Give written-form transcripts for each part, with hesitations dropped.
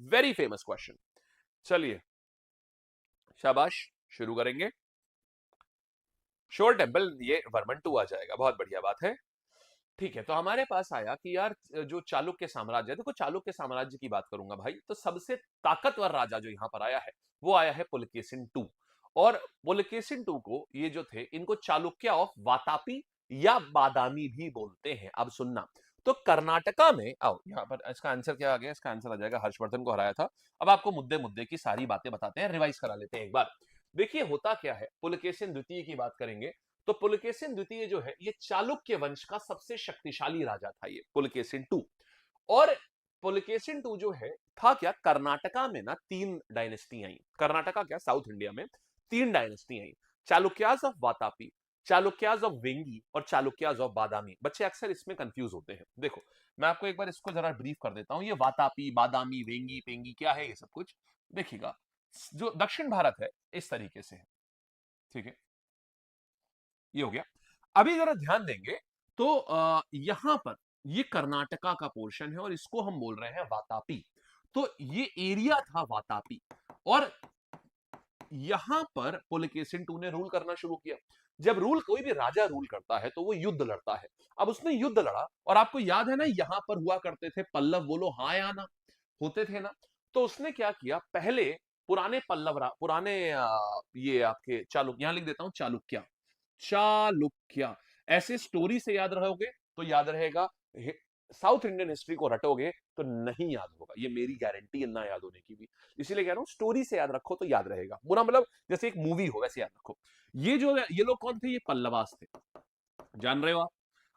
Very famous question. चलिए शाबाश, शुरू करेंगे। श्योर टेम्पल, ये वर्मन 2 आ जाएगा, बहुत बढ़िया बात है। ठीक है, तो हमारे पास आया कि यार जो चालुक्य साम्राज्य है, देखो चालुक्य साम्राज्य की बात करूंगा भाई, तो सबसे ताकतवर राजा जो यहां पर आया है वो आया है पुलकेशिन टू। और पुलकेशिन टू को ये जो थे इनको चालुक्य ऑफ वातापी या बादामी भी बोलते हैं। अब सुनना, तो कर्नाटका में आओ, यहां पर इसका आंसर क्या आ गया, इसका आंसर आ जाएगा हर्षवर्धन को हराया था। अब आपको मुद्दे मुद्दे की सारी बातें बताते हैं, रिवाइज करा लेते हैं एक बार। देखिए होता क्या है, पुलकेशिन द्वितीय की बात करेंगे तो पुलकेशिन द्वितीय जो है ये चालुक्य वंश का सबसे शक्तिशाली राजा था, ये पुलकेशिन टू। और पुलकेशिन टू जो है था क्या, कर्नाटका में ना 3 डायनेस्टी आई। कर्नाटका क्या, साउथ इंडिया में 3 dynasty I. Chalukyas of Vatapi, Chalukyas of Vengi और चालुक्याज ऑफ बादामी। बच्चे अक्सर इसमें कंफ्यूज होते हैं। देखो मैं आपको एक बार इसको जरा ब्रीफ कर देता हूं, ये वातापी, बादामी, वेंगी, पेंगी क्या है ये सब कुछ। देखिएगा, जो दक्षिण भारत है इस तरीके से है, ठीक है, ये हो गया। अभी जरा ध्यान देंगे तो यहां पर ये कर्नाटका का पोर्शन है और इसको हम बोल रहे हैं वातापी। तो ये एरिया था वातापी, और यहां पर पुलकेशिन टू ने रूल करना शुरू किया। जब रूल, कोई भी राजा रूल करता है तो वो युद्ध लड़ता है। अब उसने युद्ध लड़ा, और आपको याद है ना यहां पर हुआ करते थे पल्लव, बोलो हाँ या ना, होते थे ना। तो उसने क्या किया, पहले पुराने पल्लव, पुराने ये आपके चालुक्य, यहां लिख देता हूं चालुक्य, चालुक्य ऐसे स्टोरी से याद रहोगे तो याद रहेगा, साउथ इंडियन हिस्ट्री को रटोगे तो नहीं याद होगा, ये मेरी गारंटी है ना याद होने की भी। इसीलिए कह रहा हूं स्टोरी से याद रखो तो याद रहेगा, बुरा मतलब जैसे एक मूवी हो वैसे याद रखो। ये लोग कौन थे, ये पल्लवास थे, जान रहे हो आप।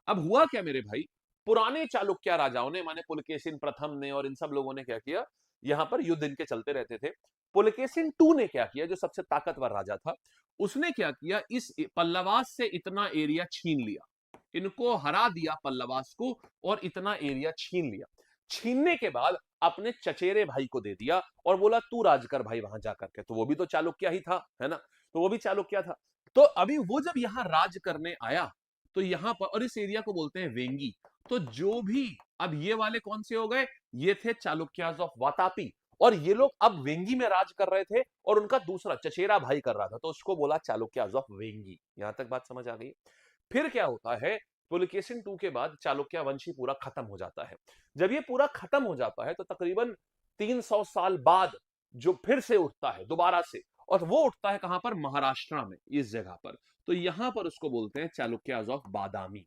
अब हुआ क्या मेरे भाई, पुराने चालुक्य राजाओं ने, माने पुलकेशिन प्रथम ने और इन सब लोगों ने क्या किया, यहां पर युद्ध इनके चलते रहते थे। पुलकेशिन टू ने क्या किया, जो सबसे ताकतवर राजा था, उसने क्या किया, इस पल्लवास से इतना एरिया छीन लिया, इनको हरा दिया पल्लवास को, और इतना एरिया छीन लिया। छीनने के बाद अपने चचेरे भाई को दे दिया और बोला तू राज कर भाई वहां जाकर के। तो वो भी तो चालुक्य ही था, है ना, तो वो भी चालुक्य था। तो अभी वो जब यहां राज करने आया तो यहां पर, और इस एरिया को बोलते हैं वेंगी। तो जो भी, अब ये वाले कौन से हो गए, ये थे चालुक्याज ऑफ वातापी, और ये लोग अब वेंगी में राज कर रहे थे, और उनका दूसरा चचेरा भाई कर रहा था, तो उसको बोला चालुक्याज ऑफ वेंगी। यहां तक बात समझ आ गई। फिर क्या होता है, पुलकेशिन टू के बाद चालुक्य वंश ही पूरा खत्म हो जाता है। जब ये पूरा खत्म हो जाता है तो तकरीबन 300 साल बाद जो फिर से उठता है दोबारा से, और वो उठता है कहां पर, महाराष्ट्र में, इस जगह पर। तो यहां पर उसको बोलते हैं चालुक्याज ऑफ बादामी।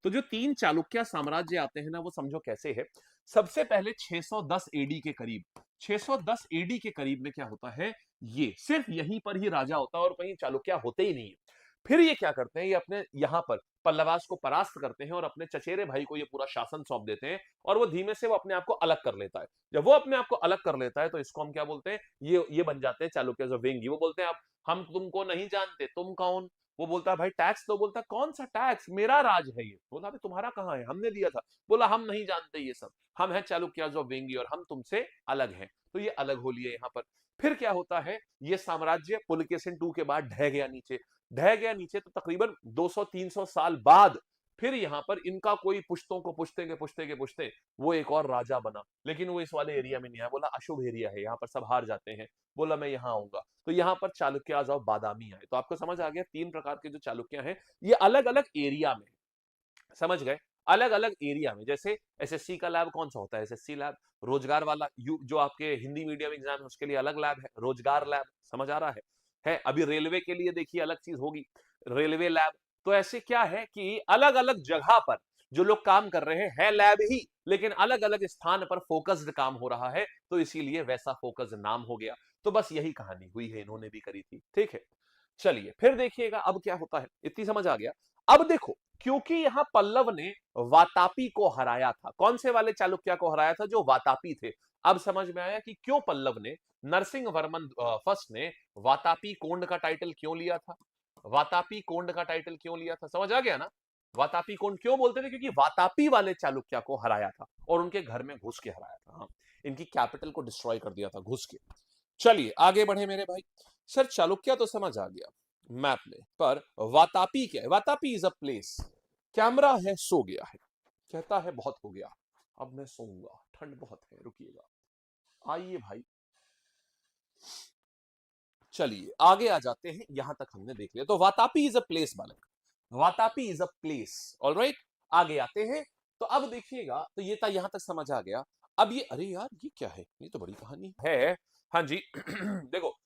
तो जो 3 चालुक्य साम्राज्य आते हैं ना, वो समझो कैसे है। सबसे पहले 610 एडी के करीब, 610 एडी के करीब में क्या होता है, ये सिर्फ यहीं पर ही राजा होता है और कहीं चालुक्य होते ही नहीं है। फिर ये क्या करते हैं, ये अपने यहां पर पल्लवास को परास्त करते हैं और अपने चचेरे भाई को ये पूरा शासन सौंप देते हैं, और वो धीमे से वो अपने आप को अलग कर लेता है। जब वो अपने आप को अलग कर लेता है तो इसको हम क्या बोलते हैं, ये बन जाते हैं चालुक्य जो वेंगी। वो बोलते हैं अब हम तुमको नहीं जानते, तुम कौन। वो बोलता है भाई टैक्स, तो बोलता है कौन सा टैक्स, मेरा राज है ये। बोला भाई तुम्हारा कहां है, हमने दिया था। बोला हम नहीं जानते ये सब, हम हैं चालुक्याज ऑफ वेंगी और हम तुमसे अलग हैं। तो ये अलग हो लिए यहाँ पर। फिर क्या होता है, ये साम्राज्य पुलकेशिन टू के बाद ढह गया नीचे, ढह गया नीचे। तो तकरीबन 200-300 साल बाद फिर यहां पर इनका कोई पुश्तों को पुश्ते के पुश्ते के पुश्ते वो एक और राजा बना, लेकिन वो इस वाले एरिया में नहीं आया। बोला अशुभ एरिया है, यहाँ पर सब हार जाते हैं। बोला मैं यहाँ आऊंगा। तो यहाँ पर चालुक्याज और बादामी आए। तो आपको समझ आ गया 3 प्रकार के जो चालुक्य हैं ये अलग अलग एरिया में, समझ गए, अलग अलग एरिया में। जैसे एसएससी का लैब कौन सा होता है, एसएससी लैब, रोजगार वाला जो आपके हिंदी मीडियम एग्जाम है उसके लिए अलग लैब है, रोजगार लैब, समझ आ रहा है। अभी रेलवे के लिए देखिए अलग चीज होगी, रेलवे लैब। तो ऐसे क्या है कि अलग अलग जगह पर जो लोग काम कर रहे हैं है लैब ही, लेकिन अलग अलग स्थान पर फोकस्ड काम हो रहा है, तो इसीलिए वैसा फोकस्ड नाम हो गया। तो बस यही कहानी हुई है, इन्होंने भी करी थी, ठीक है। चलिए फिर देखिएगा अब क्या होता है, इतनी समझ आ गया। अब देखो, क्योंकि यहां पल्लव ने वातापी को हराया था, कौन से वाले चालुक्य को हराया था, जो वातापी थे। अब समझ में आया कि क्यों पल्लव ने, नरसिंह वर्मन फर्स्ट ने वातापी कोंड का टाइटल क्यों लिया था, वातापी कोंड का टाइटल क्यों लिया था, समझ आ गया ना। वातापी कोंड क्यों बोलते थे, क्योंकि वातापी वाले चालुक्य को हराया था और उनके घर में घुस के हराया था। हाँ, इनकी कैपिटल को डिस्ट्रॉय कर दिया था घुस के। चलिए आगे बढ़े मेरे भाई। सर चालुक्य तो समझ आ गया मैप में, पर वातापी क्या है, Vatapi is a place. Camera है सो गया है, कहता है बहुत हो गया, अब मैं सोऊंगा, ठंड बहुत है, रुकिएगा। आइए भाई, चलिए आगे आ जाते हैं। यहां तक हमने देख लिया, तो वातापी इज अ प्लेस बालक, Vatapi is a place. Alright, आगे आते हैं। तो अब देखिएगा, तो ये था, यहां तक समझ आ गया। अब ये, अरे यार ये क्या है, ये तो बड़ी कहानी है। हाँ जी देखो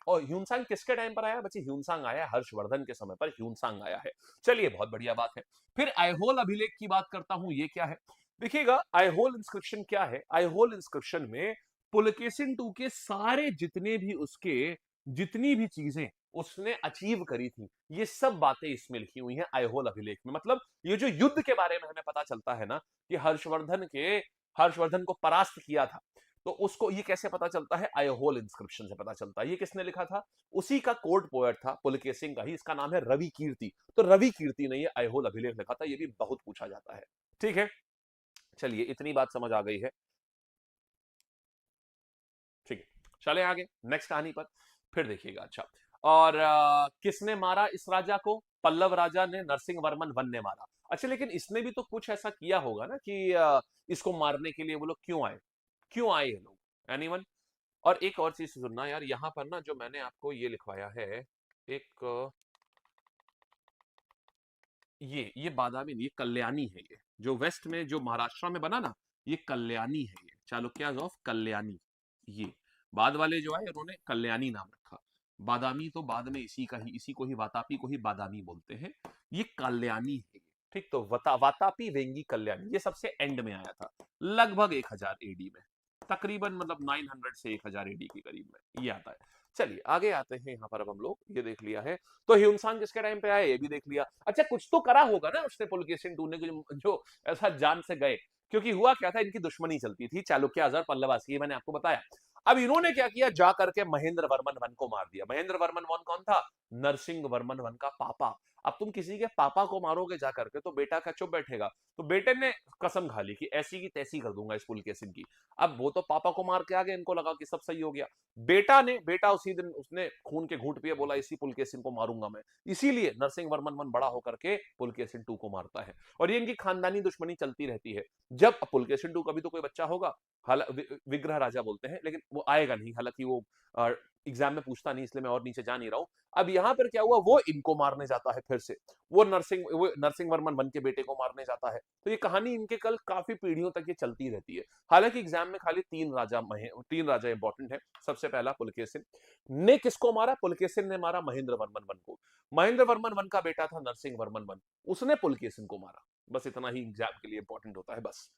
और ह्यूनसांग किसके टाइम पर आया बच्चे? ह्यूनसांग आया हर्षवर्धन के समय पर, ह्यूनसांग आया है। चलिए बहुत बढ़िया बात है। फिर आईहोल अभिलेख की बात करता हूं, ये क्या है? देखिएगा, आईहोल इंस्क्रिप्शन क्या है। आईहोल इंस्क्रिप्शन में पुलकेशिन टू के सारे जितने भी उसके, जितनी भी चीजें उसने अचीव करी थी, ये सब बातें इसमें लिखी हुई हैं आईहोल अभिलेख में। मतलब ये जो युद्ध के बारे में हमें पता चलता है ना, कि हर्षवर्धन को परास्त किया था, तो उसको ये कैसे पता चलता है? आईहोल इंस्क्रिप्शन से पता चलता है। ये किसने लिखा था? उसी का कोर्ट पोएट था पुलकेशिन का ही, इसका नाम है रवि कीर्ति। तो रवि कीर्ति ने ये आईहोल अभिलेख लिखा था, ये भी बहुत पूछा जाता है। ठीक है, चलिए इतनी बात समझ आ गई है। ठीक है, चले आगे नेक्स्ट कहानी पर। फिर देखिएगा, अच्छा, और किसने मारा इस राजा को? पल्लव राजा ने, नरसिंह वर्मन वन ने मारा। अच्छा, लेकिन इसने भी तो कुछ ऐसा किया होगा ना कि इसको मारने के लिए वो लोग क्यों आए? क्यों आए ये लोग? एनीवन? और एक और चीज सुनना यार, यहां पर ना जो मैंने आपको ये लिखवाया है, एक ये बादामी नहीं, ये कल्याणी है। ये जो वेस्ट में, जो महाराष्ट्र में बना ना, ये कल्याणी है। ये चालुक्याज ऑफ कल्याणी। ये बाद वाले जो आए उन्होंने कल्याणी नाम रखा। बादामी तो बाद में इसी का ही, इसी को ही, वातापी को ही बादामी बोलते हैं। ये कल्याणी है ये। ठीक, तो वातापी वेंगी कल्याणी, ये सबसे एंड में आया था, लगभग 1000 एडी में, तकरीबन, मतलब 900 से 1000 एडी के करीब में ये आता है। चलिए आगे आते हैं। यहाँ पर अब हम लोग ये देख लिया है, तो ह्यूनसांग किसके टाइम पे आया ये भी देख लिया। अच्छा, कुछ तो करा होगा ना उसने पुलकेशिन टू ने, जो ऐसा जान से गए। क्योंकि हुआ क्या था, इनकी दुश्मनी चलती थी चालुक्य और पल्लवासी, मैंने आपको बताया। अब इन्होंने क्या किया, जा करके महेंद्र वर्मन वन को मार दिया। महेंद्र वर्मन वन कौन था? नरसिंह वर्मन वन का पापा। अब तुम किसी के पापा को मारोगे जा करके, तो बेटा का चुप बैठेगा? तो बेटे ने कसम खा ली कि ऐसी की तैसी कर दूंगा इस पुलकेशिन की। अब वो तो पापा को मार के आ गए, इनको लगा कि सब सही हो गया। बेटा उसी दिन उसने खून के घूंट पिए, बोला इसी पुलकेशिन को मारूंगा मैं। इसीलिए नरसिंह वर्मन वन बड़ा होकर के पुलकेशिन टू को मारता है। और ये इनकी खानदानी दुश्मनी चलती रहती है। जब पुलकेशिन टू का भी तो कोई बच्चा होगा, विग्रह राजा बोलते हैं, लेकिन वो आएगा नहीं, हालांकि वो एग्जाम में पूछता नहीं, इसलिए मैं और नीचे जा नहीं रहा हूं। अब यहां पर क्या हुआ, वो इनको मारने जाता है फिर से। वो नरसिंह वर्मन वन के बेटे को मारने जाता है। तो ये कहानी इनके कल काफी पीढ़ियों तक ये चलती रहती है। हालांकि एग्जाम में खाली 3 राजा इंपॉर्टेंट है। सबसे पहला पुलकेशिन ने किसको मारा? पुलकेशिन ने मारा महेंद्र वर्मन वन को। महेंद्र वर्मन वन का बेटा था नरसिंह वर्मन वन, उसने पुलकेशिन को मारा। बस इतना ही एग्जाम के लिए इंपॉर्टेंट होता है, बस।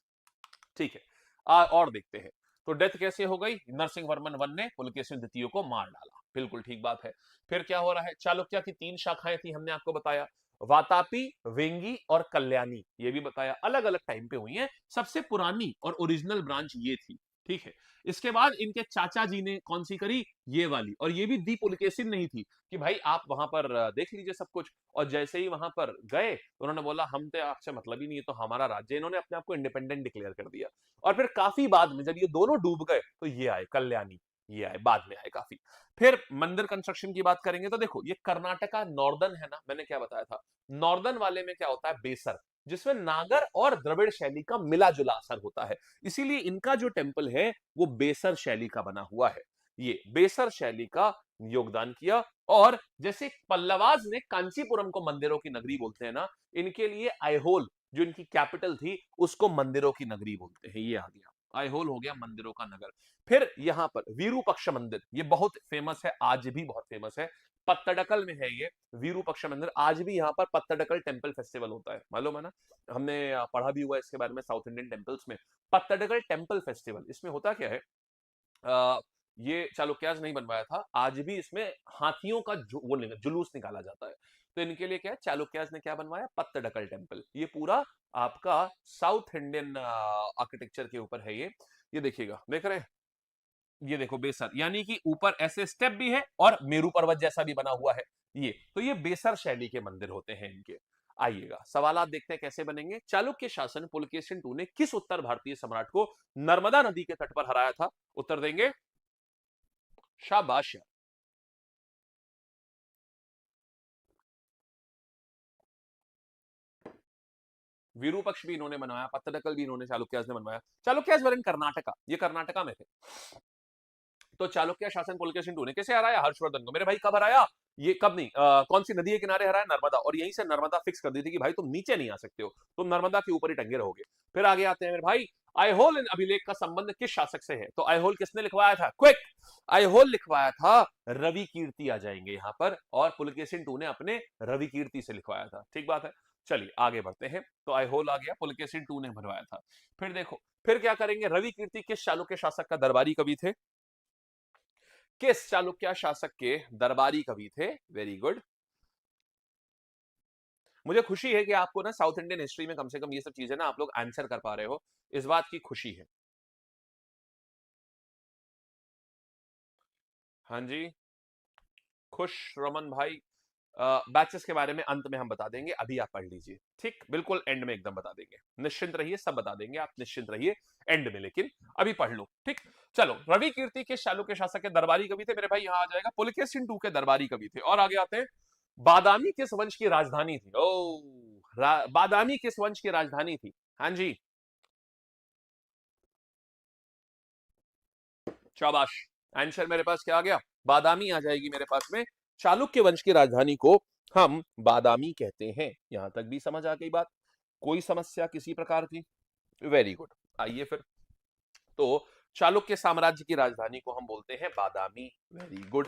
ठीक है, और देखते हैं। तो डेथ कैसे हो गई? नरसिंह वर्मन वन ने पुलकेशिन द्वितीय को मार डाला, बिल्कुल ठीक बात है। फिर क्या हो रहा है? चालुक्य की 3 शाखाएं थी, हमने आपको बताया, वातापी, वेंगी और कल्याणी, ये भी बताया, अलग अलग टाइम पे हुई हैं। सबसे पुरानी और ओरिजिनल ब्रांच ये थी। ठीक है, इसके बाद इनके चाचा जी ने कौन सी करी? ये वाली, और ये भी दी पुलकेशिन नहीं थी कि भाई आप वहां पर देख लीजिए सब कुछ। और जैसे ही वहां पर गए, उन्होंने बोला हम तो आपसे मतलब ही नहीं है, तो हमारा राज्य, इन्होंने अपने आप को इंडिपेंडेंट डिक्लेयर कर दिया। और फिर काफी बाद में जब ये दोनों डूब गए, तो ये आए कल्याणी, ये आए बाद में आए काफी। फिर मंदिर कंस्ट्रक्शन की बात करेंगे, तो देखो ये कर्नाटका नॉर्दर्न है ना, मैंने क्या बताया था, नॉर्दर्न वाले में क्या होता है? बेसर, जिसमें नागर और द्रविड़ शैली का मिला जुला असर होता है। इसीलिए इनका जो टेम्पल है वो बेसर शैली का बना हुआ है। ये बेसर शैली का योगदान किया। और जैसे पल्लवाज ने कांचीपुरम को मंदिरों की नगरी बोलते हैं ना, इनके लिए आईहोल जो इनकी कैपिटल थी, उसको मंदिरों की नगरी बोलते हैं। ये आ गया, आईहोल हो गया मंदिरों का नगर। फिर यहां पर वीरूपक्ष मंदिर, ये बहुत फेमस है, आज भी बहुत फेमस है। पत्तडकल में है ये वीरूपक्ष मंदिर। आज भी यहाँ पर पत्तडकल टेम्पल फेस्टिवल होता है, मालूम है ना? हमने पढ़ा भी हुआ है इसके बारे में साउथ इंडियन टेम्पल्स में। पत्तडकल टेम्पल फेस्टिवल, इसमें होता क्या है, ये चालुक्याज नहीं बनवाया था, आज भी इसमें हाथियों का जुलूस निकाला जाता है। तो इनके लिए क्या है, चालुक्याज ने क्या बनवाया? पत्तडकल टेम्पल। ये पूरा आपका साउथ इंडियन आर्किटेक्चर के ऊपर है ये देखिएगा, देख रहे हैं? ये देखो बेसर, यानी कि ऊपर ऐसे स्टेप भी है और मेरू पर्वत जैसा भी बना हुआ है। ये बेसर शैली के मंदिर होते हैं इनके। आइएगा, सवाल देखते हैं कैसे बनेंगे। चालुक्य शासन पुलकेशिन टू ने किस उत्तर भारतीय सम्राट को नर्मदा नदी के तट पर हराया था? उत्तर देंगे? शाबाश। विरूपक्ष भी इन्होंने बनवाया, पत्तडकल भी इन्होंने चालुक्यास ने बनवाया। चालुक्यास वर इन कर्नाटका, ये कर्नाटका में थे। तो चालुक्य शासन पुलकेशिन II ने कैसे हराया? हर्षवर्धन को। मेरे भाई कब हराया? ये कब नहीं, कौन सी नदी के किनारे हराया? नर्मदा। और यहीं से नर्मदा फिक्स कर दी थी कि भाई तुम नीचे नहीं आ सकते हो, तुम नर्मदा के ऊपर ही टंगे रहोगे। फिर आगे आते हैं मेरे भाई, आइहोल इन अभिलेख का संबंध किस शासक से है? तो आइहोल किसने लिखवाया था? क्विक, आइहोल लिखवाया था रवि कीर्ति आ जाएंगे यहां पर, और पुलकेशिन II ने अपने रवि कीर्ति से लिखवाया था। ठीक बात है, चलिए आगे बढ़ते हैं। तो आइहोल आ गया, पुलकेशिन II ने बनवाया था। फिर देखो, फिर क्या करेंगे? रवि कीर्ति किस चालुक्य शासक का दरबारी कवि थे? किस चालुक्य शासक के दरबारी कवि थे? Very good. मुझे खुशी है कि आपको ना साउथ इंडियन हिस्ट्री में कम से कम ये सब चीजें ना आप लोग आंसर कर पा रहे हो, इस बात की खुशी है। हाँ जी, खुश रमन भाई, बैचेस के बारे में अंत में हम बता देंगे, अभी आप पढ़ लीजिए। ठीक, बिल्कुल एंड में एकदम बता देंगे, निश्चिंत रहिए, सब बता देंगे, आप निश्चिंत रहिए एंड में, लेकिन अभी पढ़ लो। ठीक, चलो, रवि कीर्ति के चालुक्य शासक के दरबारी कवि थे? मेरे भाई यहां आ जाएगा पुलकेशिन II के दरबारी कवि थे। और आगे आते हैं, बादामी किस वंश की राजधानी थी? बादामी किस वंश की राजधानी थी? हाँ जी, शाबाश, आंसर मेरे पास क्या आ गया? बादामी आ जाएगी मेरे पास में। चालुक्य वंश की राजधानी को हम बादामी कहते हैं। यहां तक भी समझ आ गई बात? कोई समस्या किसी प्रकार की? Very good. आइए फिर, तो चालुक्य साम्राज्य की राजधानी को हम बोलते हैं बादामी। Very good.